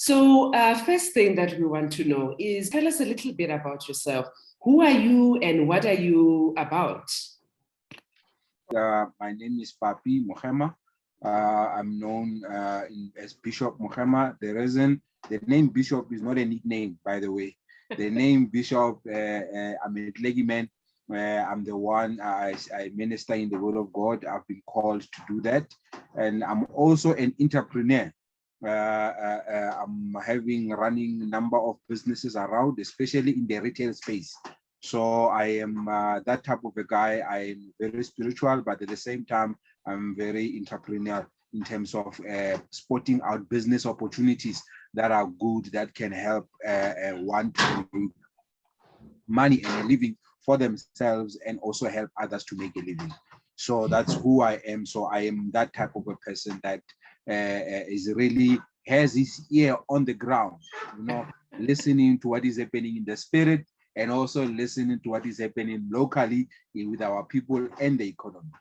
So first thing that we want to know is tell us a little bit about yourself. Who are you and what are you about? My name is Papi Mohema. I'm known as Bishop Mohema. The name Bishop is not a nickname, by the way. The name Bishop, I'm a clergyman. I'm the one, I minister in the Word of God. I've been called to do that. And I'm also an entrepreneur. I'm running a number of businesses around, especially in the retail space. So I am that type of a guy. I'm very spiritual, but at the same time, I'm very entrepreneurial in terms of spotting out business opportunities that are good, that can help one to make money and a living for themselves and also help others to make a living. So that's who I am. So I am that type of a person that is really has his ear on the ground, listening to what is happening in the spirit, and also listening to what is happening locally with our people and the economy.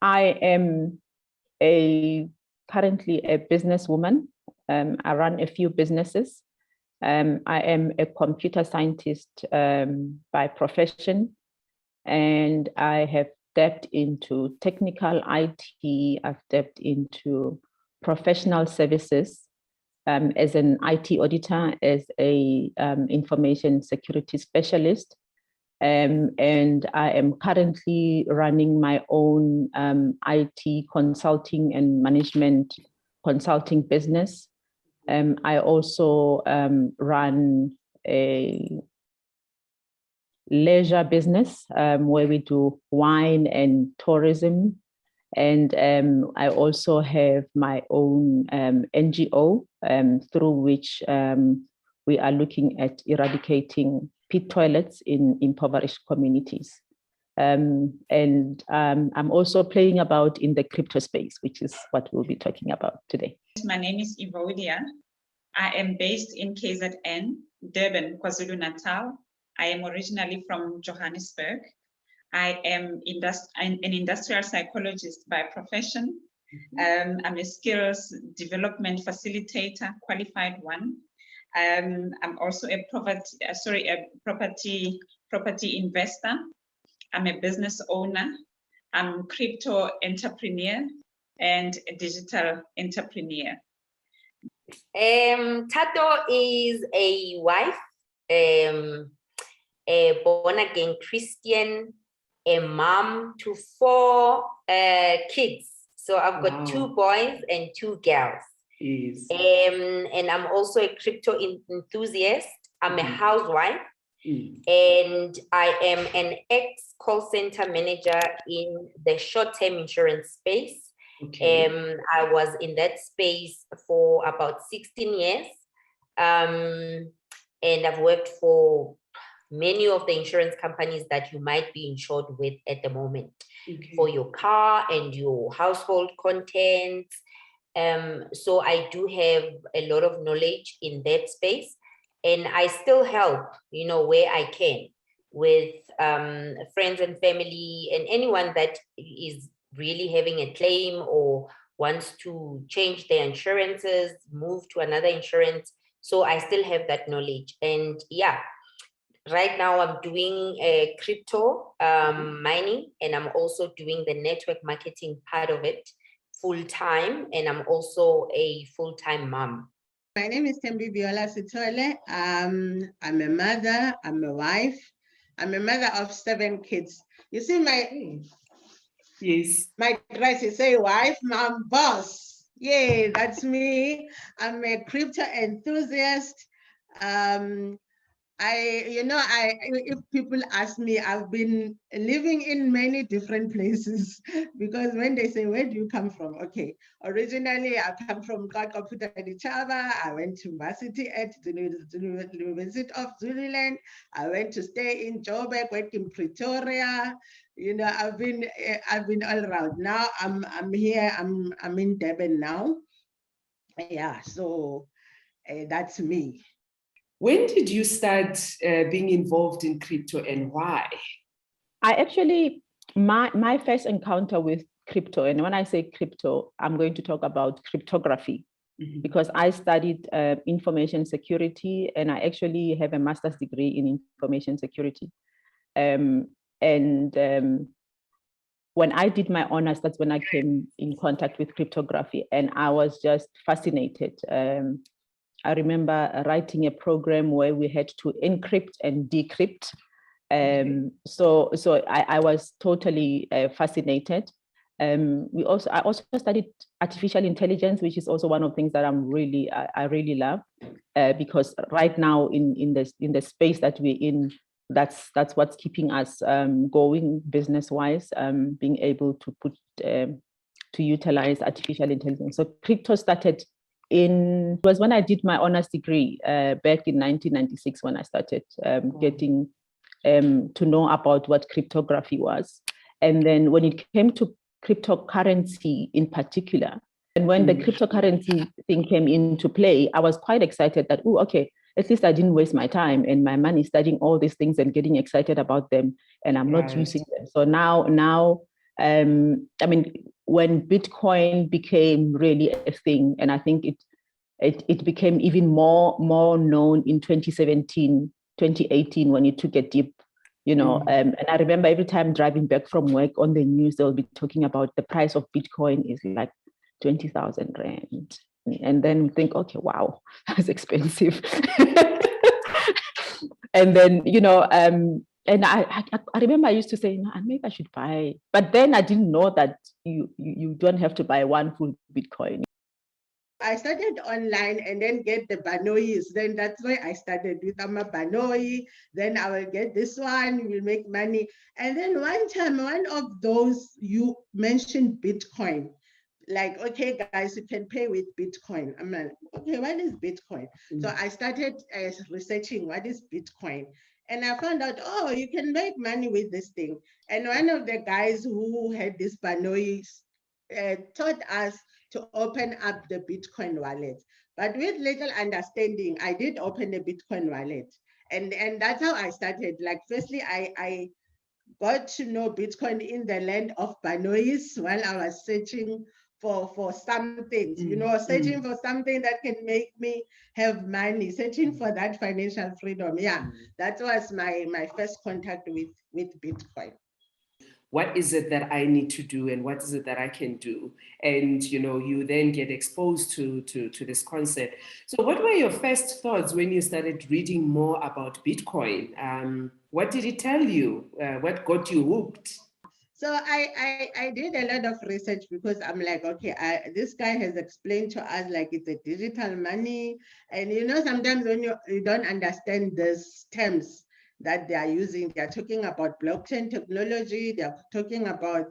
I am currently a businesswoman. I run a few businesses. I am a computer scientist by profession, and I have stepped into technical IT. I've stepped into professional services as an IT auditor, as a information security specialist. And I am currently running my own IT consulting and management consulting business. I also run a leisure business where we do wine and tourism. And I also have my own NGO through which we are looking at eradicating pit toilets in impoverished communities. And I'm also playing about in the crypto space, which is what we'll be talking about today. My name is Evodia. I am based in KZN, Durban, KwaZulu-Natal. I am originally from Johannesburg. I am an industrial psychologist by profession. I'm a skills development facilitator, qualified one. I'm also a property investor. I'm a business owner. I'm a crypto entrepreneur and a digital entrepreneur. Tato is a wife, a born-again Christian, a mom to 4 kids. So I've got 2 boys and 2 girls. Yes. And I'm also a crypto enthusiast. I'm a housewife. And I am an ex-call center manager in the short-term insurance space. I was in that space for about 16 years. And I've worked for many of the insurance companies that you might be insured with at the moment for your car and your household contents. So I do have a lot of knowledge in that space, and I still help, where I can with friends and family and anyone that is really having a claim or wants to change their insurances, move to another insurance. So I still have that knowledge. And yeah, right now I'm doing a crypto mining, and I'm also doing the network marketing part of it full-time, and I'm also a full-time mom. My name is Tembi Viola Sitole. I'm a mother, I'm a wife. I'm a mother of 7 kids. You see my dress, you say wife, mom, boss. Yeah, that's me. I'm a crypto enthusiast. If people ask me, I've been living in many different places because when they say, where do you come from? Okay, originally I come from Computer Chava. I went to university at the University of Zululand. I went to stay in Joburg, went in Pretoria. I've been all around. Now I'm here. I'm in Durban now. Yeah, so that's me. When did you start being involved in crypto and why? My first encounter with crypto, and when I say crypto, I'm going to talk about cryptography. because I studied information security, and I actually have a master's degree in information security. When I did my honors, that's when I came in contact with cryptography, and I was just fascinated. I remember writing a program where we had to encrypt and decrypt. So I was totally fascinated. I also studied artificial intelligence, which is also one of the things that I really love, because right now in the space that we're in, that's what's keeping us going business-wise, being able to utilize artificial intelligence. So crypto started was when I did my honors degree back in 1996, when I started getting to know about what cryptography was. And then when it came to cryptocurrency in particular, and when the cryptocurrency thing came into play, I was quite excited that, oh, okay, at least I didn't waste my time and my money studying all these things and getting excited about them, and I'm not using them. So now, I mean, when Bitcoin became really a thing, and I think it became even more known in 2017, 2018, when it took a dip, you know, and I remember every time driving back from work on the news, they'll be talking about the price of Bitcoin is like 20,000 Rand. And then we think, okay, wow, that's expensive. And then, you know, and I remember I used to say, no, maybe I should buy. But then I didn't know that you don't have to buy one full Bitcoin. I started online and then get the Banois. Then that's why I started with Banoi. Then I will get this one, we'll make money. And then one time, one of those, you mentioned Bitcoin. Like, okay, guys, you can pay with Bitcoin. I'm like, okay, what is Bitcoin? So I started researching what is Bitcoin. And I found out, oh, you can make money with this thing. And one of the guys who had this Banois taught us to open up the Bitcoin wallet. But with little understanding, I did open a Bitcoin wallet. And that's how I started. Like, firstly, I got to know Bitcoin in the land of Banois while I was searching for some things, you know, searching for something that can make me have money, searching for that financial freedom. Yeah, that was my first contact with Bitcoin. What is it that I need to do, and what is it that I can do? And you know, you then get exposed to this concept. So what were your first thoughts when you started reading more about Bitcoin? What did it tell you? What got you hooked? So I did a lot of research, because I'm like, okay, this guy has explained to us like it's a digital money. And you know, sometimes when you don't understand these terms that they are using, they're talking about blockchain technology, they're talking about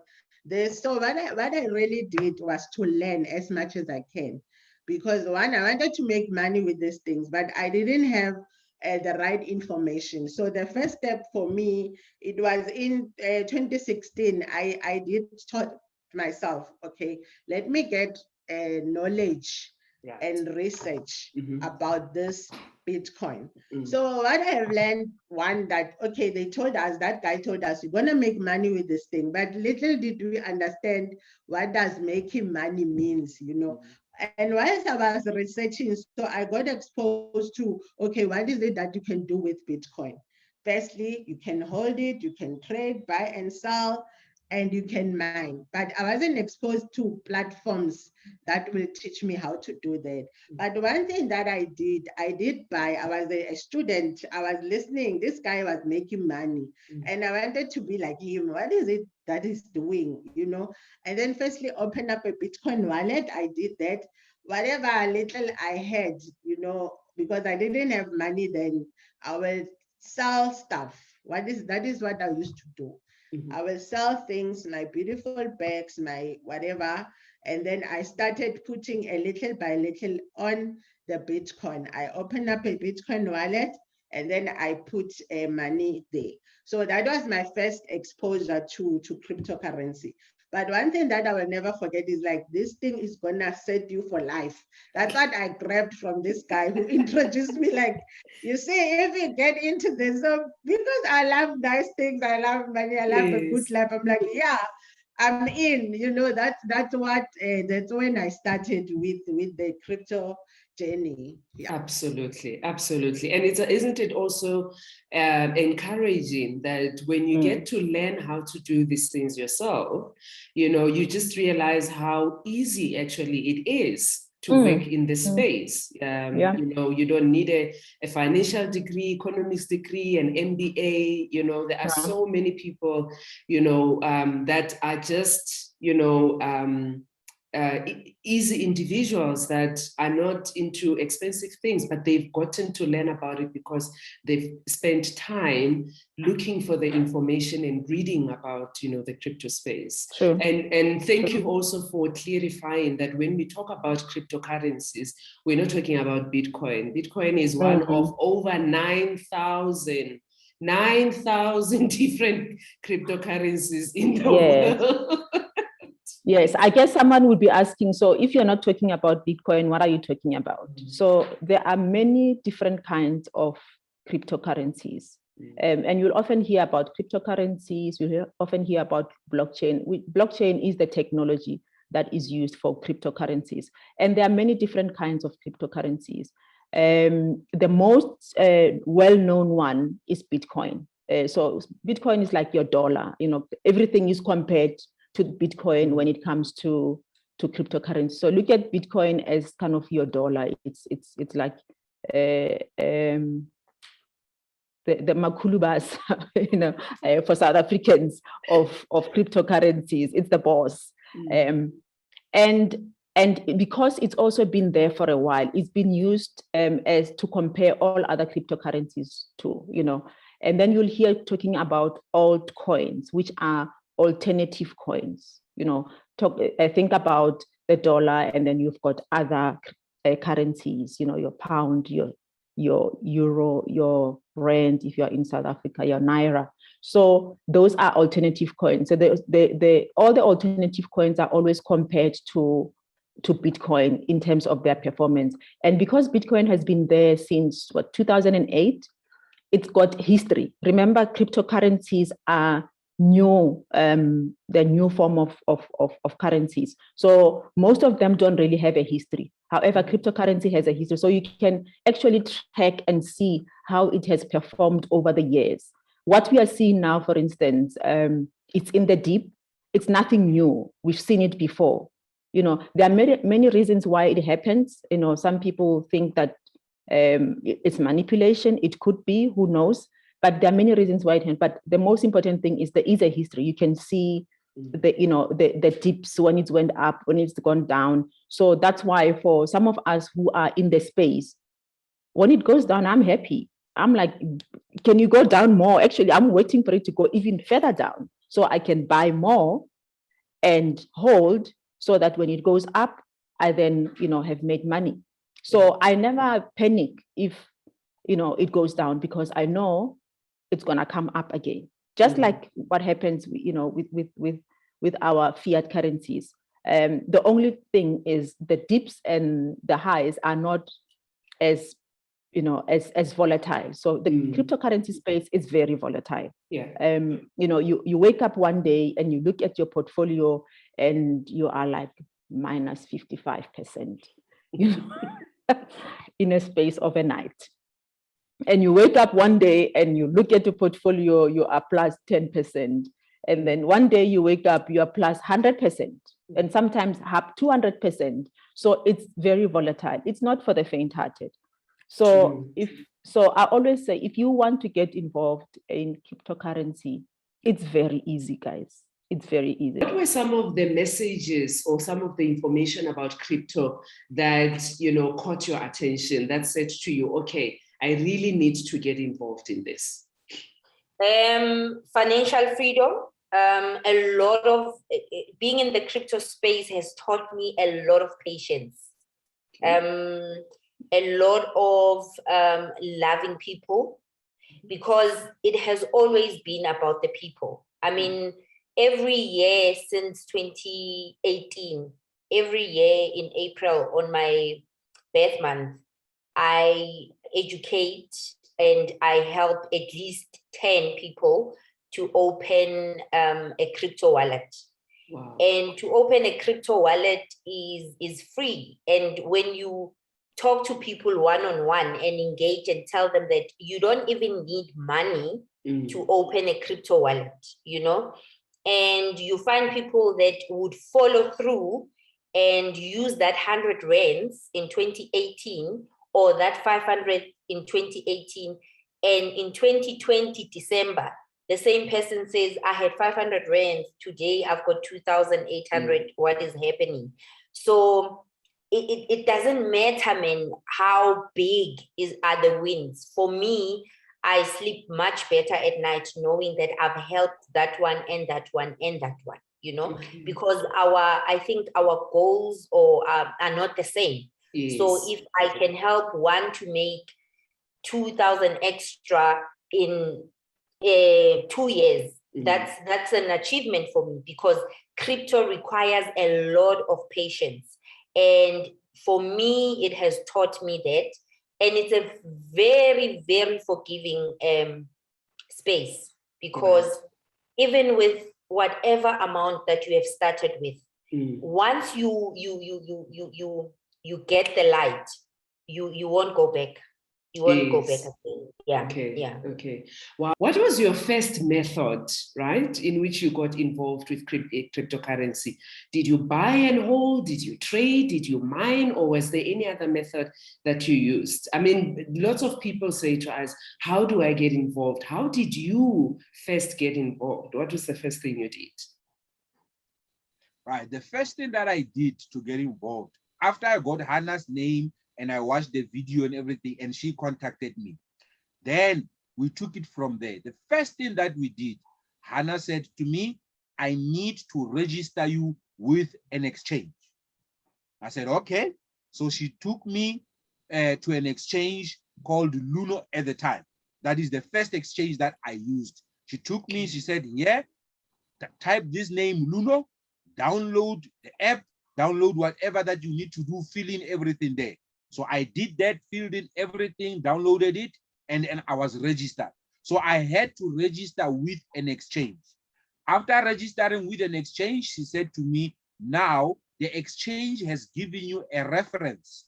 this. So what I really did was to learn as much as I can, because one, I wanted to make money with these things, but I didn't have the right information. So the first step for me, it was in 2016, I did taught myself, okay, let me get knowledge and research about this Bitcoin. So what I have learned, one, that, okay, that guy told us, you're gonna make money with this thing, but little did we understand what does making money means, you know. And whilst I was researching, so I got exposed to, okay, what is it that you can do with Bitcoin? Firstly, you can hold it, you can trade, buy and sell, and you can mine. But I wasn't exposed to platforms that will teach me how to do that. But one thing that I did buy, I was a student, I was listening, this guy was making money, and I wanted to be like him. What is it that he's doing, you know? And then firstly, open up a Bitcoin wallet. I did that. Whatever little I had, you know, because I didn't have money then, I will sell stuff. That is what I used to do. I will sell things, my beautiful bags, my whatever. And then I started putting a little by little on the Bitcoin. I opened up a Bitcoin wallet, and then I put money there. So that was my first exposure to cryptocurrency. But one thing that I will never forget is like, this thing is gonna set you for life. That's what I grabbed from this guy who introduced me. Like, you see, if you get into this, so because I love nice things, I love money, I love a good life, I'm like, yeah, I'm in, that's when I started with the crypto journey. Yeah. Absolutely, absolutely. And isn't it also encouraging that when you get to learn how to do these things yourself, you just realize how easy actually it is to work in this space. You don't need a financial degree, economics degree, an MBA. There are so many people, that are just, easy individuals that are not into expensive things, but they've gotten to learn about it because they've spent time looking for the information and reading about, the crypto space. Sure. And thank you also for clarifying that when we talk about cryptocurrencies, we're not talking about Bitcoin. Bitcoin is one of over 9,000 different cryptocurrencies in the world. Yes, I guess someone would be asking, so if you're not talking about Bitcoin, what are you talking about? So there are many different kinds of cryptocurrencies. And you'll often hear about cryptocurrencies, you'll often hear about blockchain. Blockchain is the technology that is used for cryptocurrencies. And there are many different kinds of cryptocurrencies. The most well-known one is Bitcoin. So Bitcoin is like your dollar, everything is compared to Bitcoin when it comes to cryptocurrency. So look at Bitcoin as kind of your dollar. It's like the Makulubas, for South Africans of cryptocurrencies. It's the boss. And because it's also been there for a while, it's been used as to compare all other cryptocurrencies to, and then you'll hear talking about altcoins, which are alternative coins. Think about the dollar, and then you've got other currencies, your pound, your euro, your rand, if you're in South Africa, your naira. So those are alternative coins. So all the alternative coins are always compared to Bitcoin in terms of their performance. And because Bitcoin has been there since 2008, it's got history. Remember, cryptocurrencies are new, the new form of currencies. So most of them don't really have a history. However, cryptocurrency has a history. So you can actually track and see how it has performed over the years. What we are seeing now, for instance, it's in the deep. It's nothing new. We've seen it before. There are many reasons why it happens. Some people think that it's manipulation. It could be, who knows? But there are many reasons why it happens. But the most important thing is there is a history. You can see the dips when it went up, when it's gone down. So that's why for some of us who are in the space, when it goes down, I'm happy. I'm like, can you go down more? Actually, I'm waiting for it to go even further down so I can buy more and hold, so that when it goes up, I then, have made money. So I never panic if, it goes down, because I know it's going to come up again. Just like what happens, with our fiat currencies. The only thing is the dips and the highs are not as volatile. So the cryptocurrency space is very volatile. Yeah. You wake up one day and you look at your portfolio and you are like minus 55%, in a space of a night. And you wake up one day and you look at your portfolio, you are plus 10%. And then one day you wake up, you are plus 100%, and sometimes up 200%. So it's very volatile. It's not for the faint-hearted. So I always say, if you want to get involved in cryptocurrency, it's very easy, guys. It's very easy. What were some of the messages or some of the information about crypto that, caught your attention, that said to you, okay, I really need to get involved in this? Financial freedom. A lot of being in the crypto space has taught me a lot of patience. A lot of loving people, because it has always been about the people. I mean, every year since 2018, every year in April on my birth month, I educate and I help at least 10 people to open a crypto wallet. Wow. And to open a crypto wallet is free. And when you talk to people one-on-one and engage and tell them that you don't even need money to open a crypto wallet, you know, and you find people that would follow through and use that 100 rands in 2018 or that 500 in 2018, and in 2020 December, the same person says, I had 500 rands, today I've got 2,800, what is happening? So it doesn't matter, man, how big are the wins. For me, I sleep much better at night knowing that I've helped that one and that one and that one, you know, because I think our goals are not the same. Yes. So if I can help one to make 2,000 extra in 2 years, that's an achievement for me, because crypto requires a lot of patience. And for me, it has taught me that. And it's a very, very forgiving space, because even with whatever amount that you have started with, once you get the light, you won't go back. You won't go back again. Yeah. Okay. Okay. Wow. What was your first method, right, in which you got involved with cryptocurrency? Did you buy and hold? Did you trade? Did you mine? Or was there any other method that you used? I mean, lots of people say to us, how do I get involved? How did you first get involved? What was the first thing you did? Right. The first thing that I did to get involved, after I got Hannah's name and I watched the video and everything, and she contacted me, then we took it from there. The first thing that we did, Hannah said to me, I need to register you with an exchange. I said, okay. So she took me to an exchange called Luno at the time. That is the first exchange that I used. She took me, she said, yeah, type this name Luno, download the app, download whatever that you need to do, fill in everything there. So I did that, filled in everything, downloaded it, and I was registered. So I had to register with an exchange. After registering with an exchange, she said to me, now the exchange has given you a reference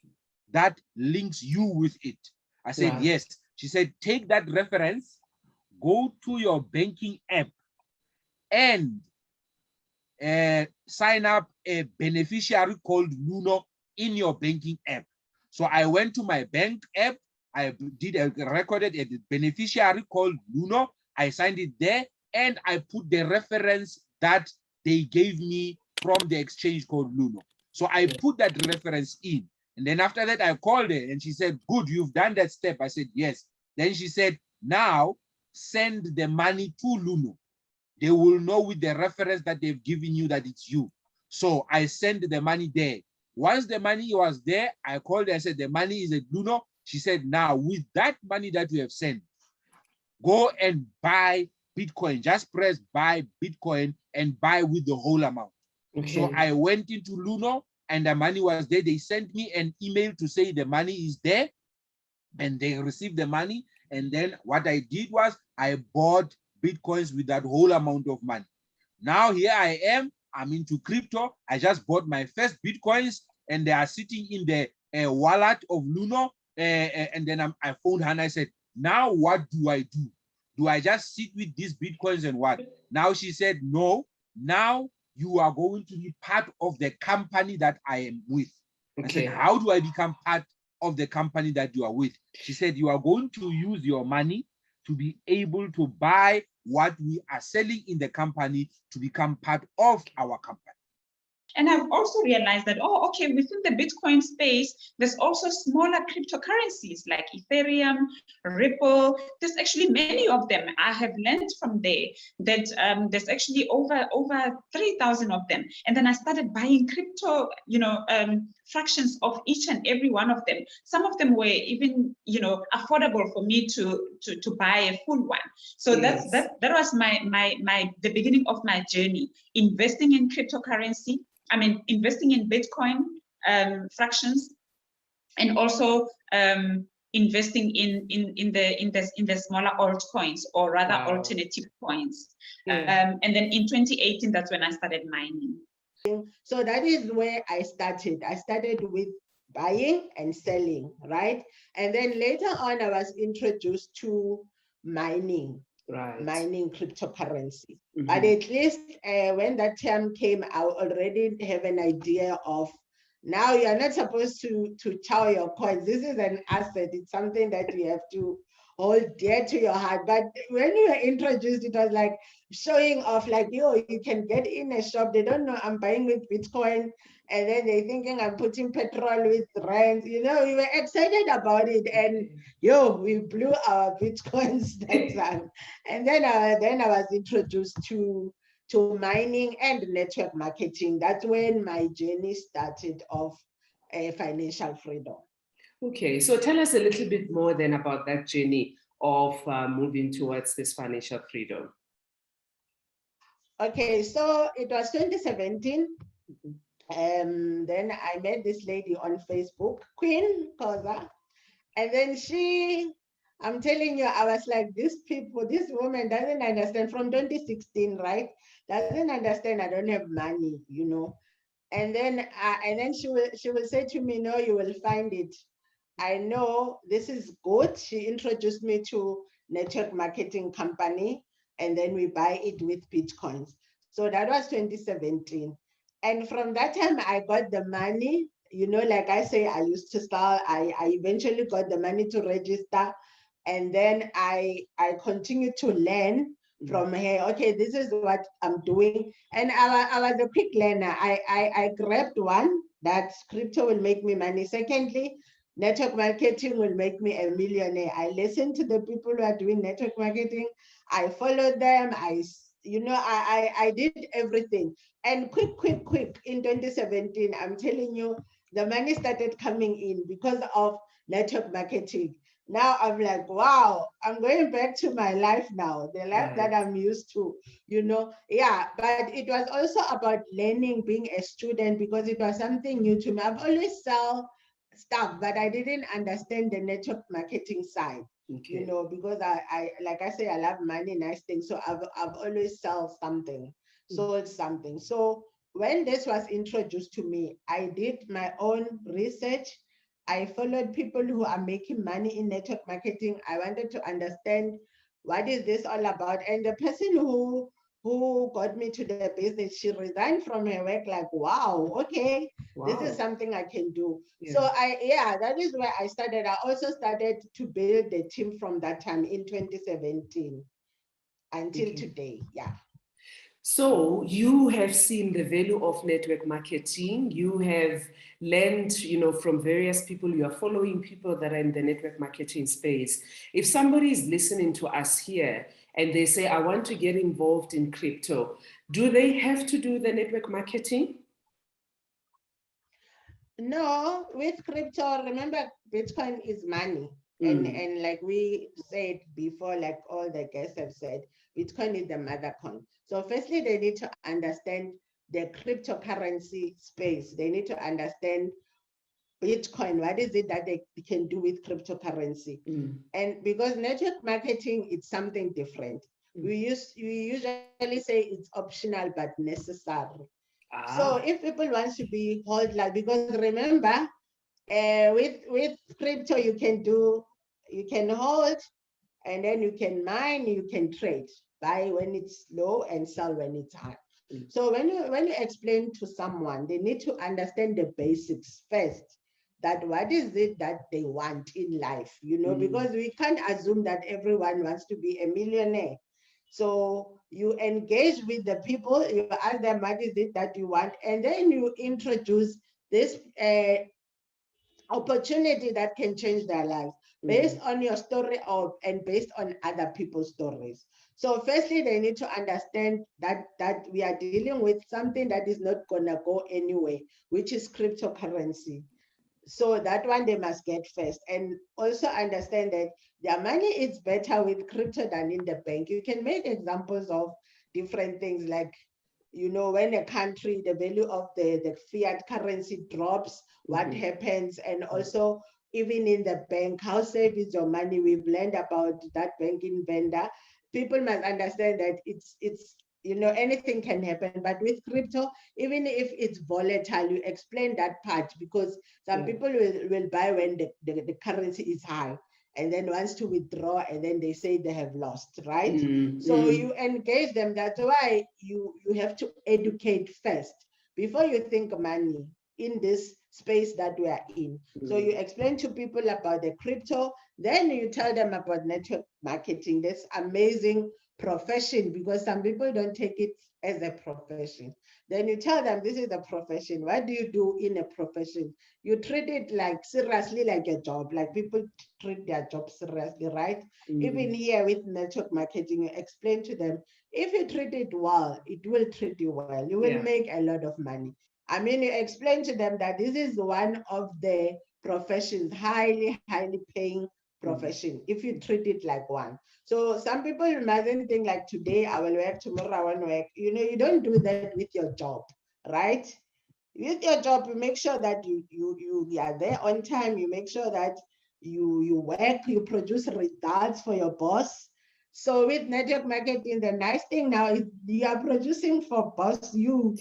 that links you with it. I said, yes. She said, take that reference, go to your banking app and sign up a beneficiary called Luno in your banking app. So I went to my bank app, I recorded a beneficiary called Luno, I signed it there, and I put the reference that they gave me from the exchange called Luno. So I put that reference in. And then after that, I called her and she said, good, you've done that step. I said, yes. Then she said, now send the money to Luno. They will know with the reference that they've given you that it's you. So I sent the money there. Once the money was there, I called her, I said, the money is at Luno. She said, now with that money that you have sent, go and buy Bitcoin. Just press buy Bitcoin and buy with the whole amount. Okay. So I went into Luno and the money was there. They sent me an email to say the money is there and they received the money. And then what I did was I bought Bitcoins with that whole amount of money. Now here I am, I'm into crypto. I just bought my first Bitcoins and they are sitting in the wallet of Luno. And then I phoned her and I said, now what do I do? Do I just sit with these Bitcoins and what? Now she said, no, now you are going to be part of the company that I am with. Okay. I said, how do I become part of the company that you are with? She said, you are going to use your money to be able to buy what we are selling in the company to become part of our company. And I've also realized that, oh, okay, within the Bitcoin space, there's also smaller cryptocurrencies like Ethereum, Ripple. There's actually many of them. I have learned from there that there's actually over 3,000 of them. And then I started buying crypto, fractions of each and every one of them. Some of them were even, affordable for me to buy a full one. So yes. that was the beginning of my journey, investing in cryptocurrency. I mean, investing in Bitcoin fractions, and also investing in the smaller altcoins, or rather Wow. alternative coins. Yeah. And then in 2018, that's when I started mining. So that is where I started. I started with buying and selling, right? And then later on, I was introduced to mining, Right. mining cryptocurrency. Mhm. But at least when that term came, I already have an idea of, now you're not supposed to chow your coins. This is an asset. It's something that you have to hold dear to your heart. But when you were introduced, it was like showing off, like, yo, you can get in a shop. They don't know I'm buying with Bitcoin. And then they're thinking I'm putting petrol with rent. You know, we were excited about it. And yo, we blew our Bitcoins that time. And then I was introduced to mining and network marketing. That's when my journey started of financial freedom. Okay, so tell us a little bit more then about that journey of moving towards this financial freedom. Okay, so it was 2017. Then I met this lady on Facebook, Queen Koza. And then I'm telling you, I was like, this woman doesn't understand, from 2016, right? Doesn't understand I don't have money, you know. And then she will say to me, no, you will find it. I know this is good. She introduced me to network marketing company, and then we buy it with Bitcoins. So that was 2017. And from that time, I got the money. You know, like I say, I used to start, I eventually got the money to register. And then I continued to learn from her. Okay, this is what I'm doing. And I was a quick learner. I grabbed one, that crypto will make me money. Secondly, network marketing will make me a millionaire. I listened to the people who are doing network marketing. I followed them. I did everything. And quick, in 2017, I'm telling you, the money started coming in because of network marketing. Now I'm like, wow, I'm going back to my life now, the life that I'm used to, you know. Yeah, but it was also about learning, being a student, because it was something new to me. I've always sell stuff, but I didn't understand the network marketing side. Okay. You know, because I like I say, I love money, nice things. So I've always sold something. So when this was introduced to me, I did my own research. I followed people who are making money in network marketing. I wanted to understand what is this all about. And the person who got me to the business, she resigned from her work, like, wow, okay, this is something I can do. Yeah. So that is where I started. I also started to build the team from that time in 2017 until today. Yeah. So you have seen the value of network marketing. You have learned, from various people. You are following people that are in the network marketing space. If somebody is listening to us here and they say, I want to get involved in crypto, do they have to do the network marketing? No, with crypto, remember, Bitcoin is money. And like we said before, like all the guests have said, Bitcoin is the mother coin. So firstly, they need to understand the cryptocurrency space. They need to understand Bitcoin. What is it that they can do with cryptocurrency? And because network marketing, it's something different. We usually say it's optional but necessary. So if people want to be hodler, because remember, with crypto, you can hold, and then you can mine, you can trade, buy when it's low and sell when it's high. So when you explain to someone, they need to understand the basics first, that what is it that they want in life, because we can't assume that everyone wants to be a millionaire. So you engage with the people, you ask them what is it that you want, and then you introduce this opportunity that can change their lives based on your story and based on other people's stories. So firstly, they need to understand that we are dealing with something that is not gonna go anywhere, which is cryptocurrency. So that one they must get first, and also understand that their money is better with crypto than in the bank. You can make examples of different things, like, when a country, the value of the fiat currency drops, what happens? And also even in the bank, how safe is your money? We've learned about that banking vendor. People must understand that it's anything can happen, but with crypto, even if it's volatile, you explain that part, because some people will buy when the currency is high, and then wants to withdraw, and then they say they have lost, right? So you engage them. That's why you have to educate first before you think money in this space that we are in. So you explain to people about the crypto, then you tell them about network marketing, this amazing profession, because some people don't take it as a profession. Then you tell them this is a profession. What do you do in a profession? You treat it like seriously, like a job, like people treat their job seriously, right? Even here with network marketing, you explain to them, if you treat it well, it will treat you well. You will make a lot of money. I mean, you explain to them that this is one of the professions, highly paying profession, if you treat it like one. So some people mustn't think like, today I will work, tomorrow I won't work. You don't do that with your job, right? With your job, you make sure that you are there on time. You make sure that you work, you produce results for your boss. So with network marketing, the nice thing now is you are producing for boss, you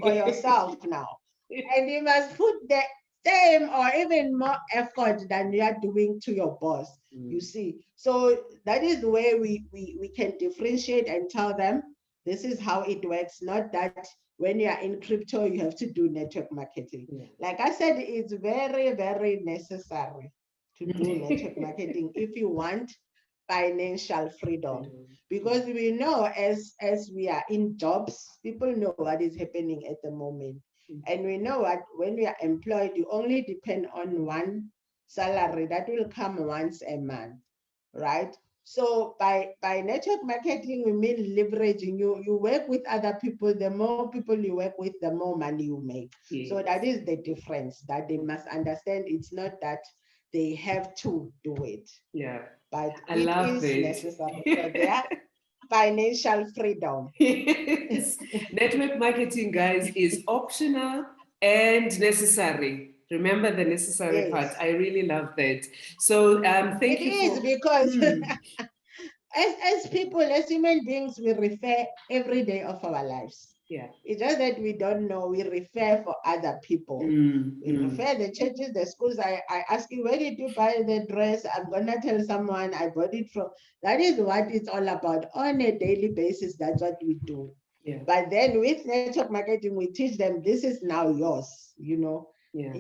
or yourself now. And you must put the same or even more effort than you are doing to your boss, you see. So that is the way we can differentiate and tell them, this is how it works, not that when you are in crypto, you have to do network marketing. Like I said, it's very, very necessary to do network marketing if you want financial freedom, because we know as we are in jobs, people know what is happening at the moment. And we know what, when we are employed, you only depend on one salary that will come once a month, right? So by network marketing, we mean leveraging. You work with other people. The more people you work with, the more money you make. So that is the difference that they must understand. It's not that they have to do it. But it is necessary for their financial freedom. Yes. Network marketing, guys, is optional and necessary. Remember the necessary part. I really love that. So thank you. It is because as people, as human beings, we refer every day of our lives. It's just that we don't know. We refer for other people. We refer the churches, the schools. I ask you, where did you buy the dress? I'm gonna tell someone I bought it from. That is what it's all about on a daily basis. That's what we do. But then with network marketing, we teach them, this is now yours. You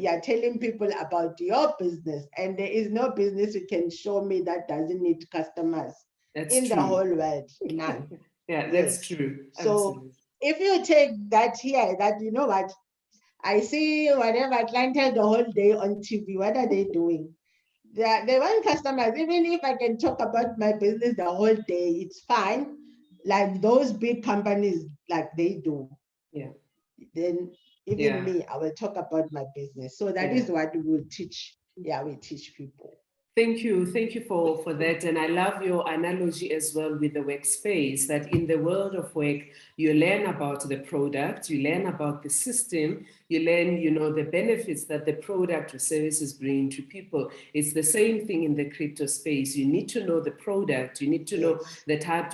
are telling people about your business, and there is no business you can show me that doesn't need customers. That's in true. The whole world, none. That's true. So absolutely. If you take that here, that you know what, I see whatever clientele the whole day on TV, what are they doing? They want customers. Even if I can talk about my business the whole day, it's fine. Like those big companies, like they do. Then even me, I will talk about my business. So that is what we will teach. We teach people. Thank you for that. And I love your analogy as well with the workspace, that in the world of work, you learn about the product, you learn about the system, you learn, the benefits that the product or services bring to people. It's the same thing in the crypto space. You need to know the product, you need to know the type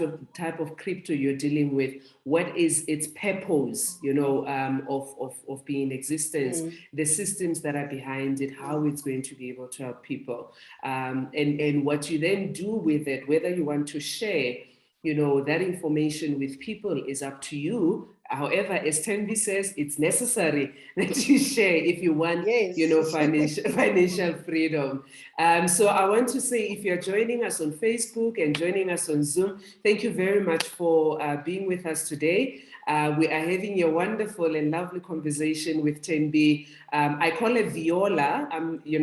of crypto you're dealing with, what is its purpose, of being in existence, the systems that are behind it, how it's going to be able to help people. And what you then do with it, whether you want to share, that information with people is up to you. However, as Thembi says, it's necessary that you share if you want, financial freedom. So I want to say, if you're joining us on Facebook and joining us on Zoom, thank you very much for being with us today. We are having a wonderful and lovely conversation with Thembi. I call her Viola.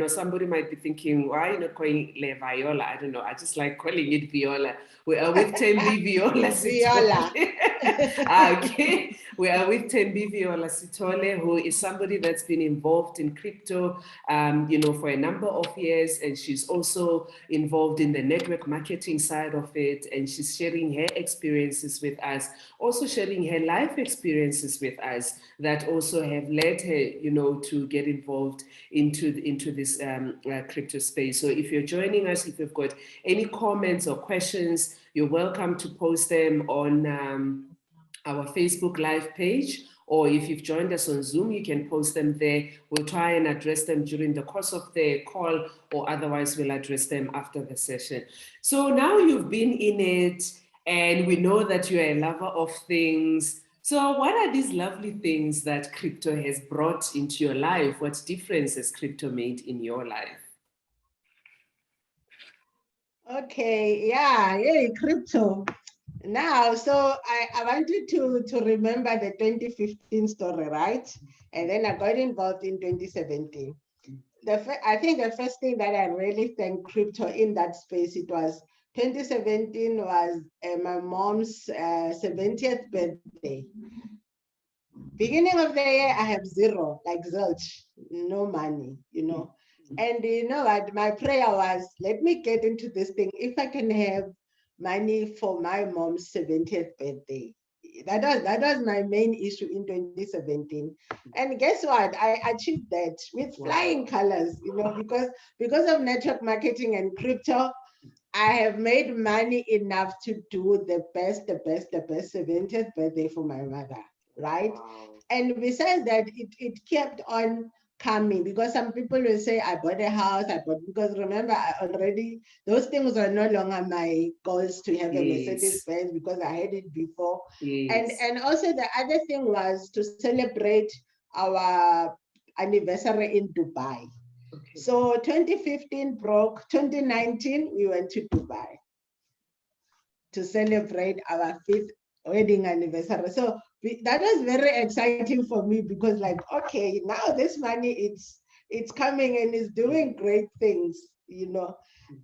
Somebody might be thinking, why are you not calling her Viola? I don't know. I just like calling it Viola. We are with Thembi Viola. Viola. Okay. We are with Thembi Olasitole, who is somebody that's been involved in crypto, for a number of years, and she's also involved in the network marketing side of it, and she's sharing her experiences with us, also sharing her life experiences with us that also have led her, to get involved into this crypto space. So if you're joining us, if you've got any comments or questions, you're welcome to post them on our Facebook Live page, or if you've joined us on Zoom, you can post them there. We'll try and address them during the course of the call, or otherwise we'll address them after the session. So now you've been in it, and we know that you're a lover of things. So what are these lovely things that crypto has brought into your life? What difference has crypto made in your life? Okay, yeah, crypto. Now, so I wanted to remember the 2015 story, right? And then I got involved in 2017. I think the first thing that I really thank crypto in that space, it was 2017 was my mom's 70th birthday. Beginning of the year, I have zero, like zilch, no money, And you know what, my prayer was, let me get into this thing. If I can have money for my mom's 70th birthday. That was my main issue in 2017. And guess what? I achieved that with flying colors, because of network marketing and crypto, I have made money enough to do the best 70th birthday for my mother, right? Wow. And besides that, it kept on coming, because some people will say, I bought a house, because remember, those things are no longer my goals to have a Mercedes Benz, because I had it before. Yes. And also the other thing was to celebrate our anniversary in Dubai. Okay. So 2015 broke, 2019, we went to Dubai to celebrate our 5th wedding anniversary. So that was very exciting for me, because okay, now this money, it's coming and it's doing great things,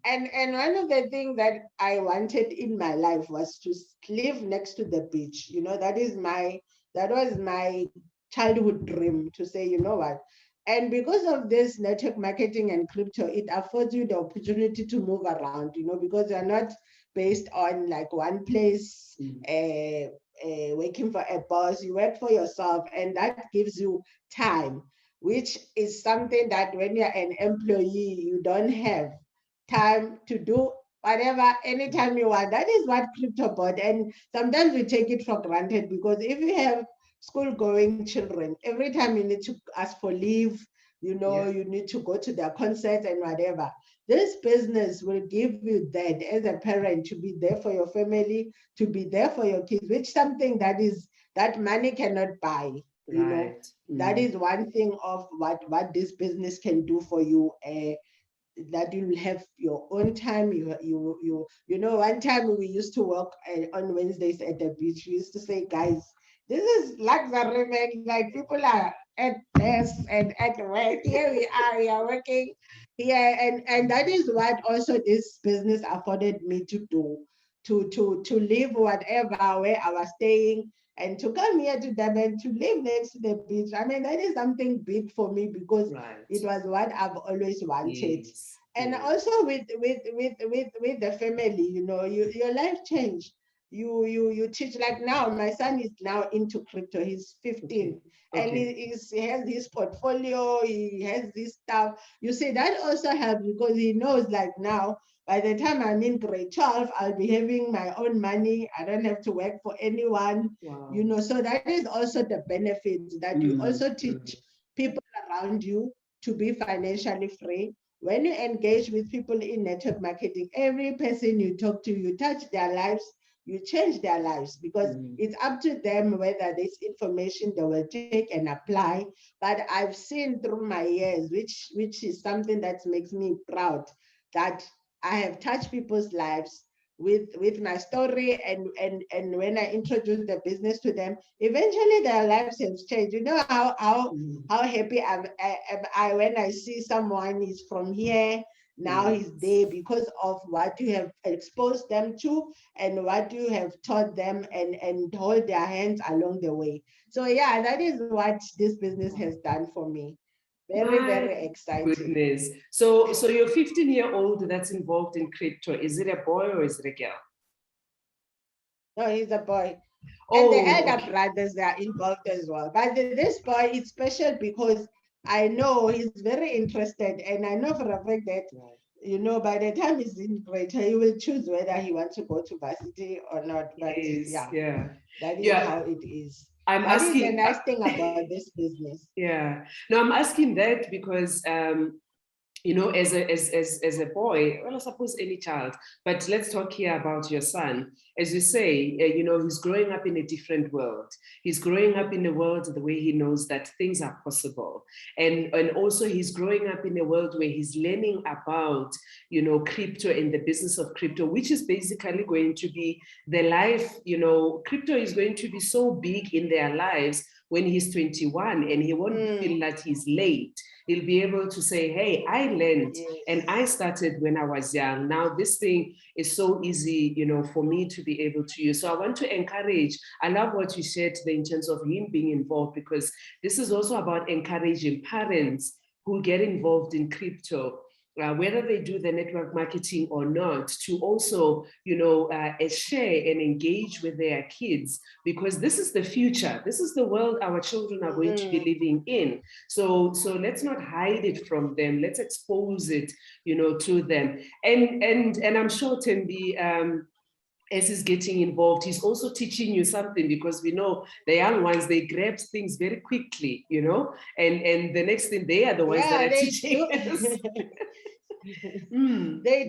And one of the things that I wanted in my life was to live next to the beach. That was my childhood dream, to say, you know what? And because of this network marketing and crypto, it affords you the opportunity to move around, because you're not based on one place, working for a boss. You work for yourself, and that gives you time, which is something that when you're an employee, you don't have time to do whatever anytime you want. That is what crypto bought. And sometimes we take it for granted, because if you have school-going children, every time you need to ask for leave, you need to go to their concerts and whatever. This business will give you that as a parent, to be there for your family, to be there for your kids, which something that money cannot buy. That is one thing of what this business can do for you. That you'll have your own time. One time we used to work on Wednesdays at the beach. We used to say, guys, this is luxury, man. Like, people are at desk and at work. Here we are working here, and that is what also this business afforded me to do, to live whatever where I was staying, and to come here to Durban, to live next to the beach. I mean, that is something big for me, because it was what I've always wanted. Yes. And also with the family, your life changed. You teach, like now, my son is now into crypto. He's 15. Okay. And he has his portfolio, he has this stuff. You see, that also helps, because he knows, like, now, by the time I'm in grade 12, I'll be having my own money. I don't have to work for anyone. Wow. So that is also the benefit, that you also teach people around you to be financially free. When you engage with people in network marketing, every person you talk to, you touch their lives, you change their lives, because it's up to them whether this information they will take and apply. But I've seen through my years, which is something that makes me proud, that I have touched people's lives with my story, and when I introduce the business to them, eventually their lives have changed. You know how happy am I when I see someone is from here, now he's there because of what you have exposed them to and what you have taught them, and hold their hands along the way. So yeah, that is what this business has done for me. Very, very exciting. Goodness. So your 15-year-old that's involved in crypto, is it a boy or is it a girl? No, he's a boy. And the elder brothers, they are involved as well. But this boy is special because I know he's very interested, and I know for a fact that, you know, by the time he's in grade, he will choose whether he wants to go to varsity or not. But yeah, that is how it is. I'm that asking is the nice thing about this business. Yeah, no, I'm asking that because you know, as a boy, well, I suppose any child, but let's talk here about your son. As you say, you know, he's growing up in a different world. He's growing up in a world the way he knows that things are possible. And also he's growing up in a world where he's learning about, you know, crypto and the business of crypto, which is basically going to be the life, you know, crypto is going to be so big in their lives when he's 21, and he won't feel that he's late. He'll be able to say, hey, I learned and I started when I was young. Now this thing is so easy, you know, for me to be able to use. So I want to encourage, I love what you shared today in terms of him being involved, because this is also about encouraging parents who get involved in crypto, whether they do the network marketing or not, to also, you know, share and engage with their kids, because this is the future. This is the world our children are going to be living in. So let's not hide it from them. Let's expose it, you know, to them. And I'm sure Thembi, as he's getting involved, he's also teaching you something, because we know the young ones, they grab things very quickly, you know, and the next thing, they are the ones that are teaching us. They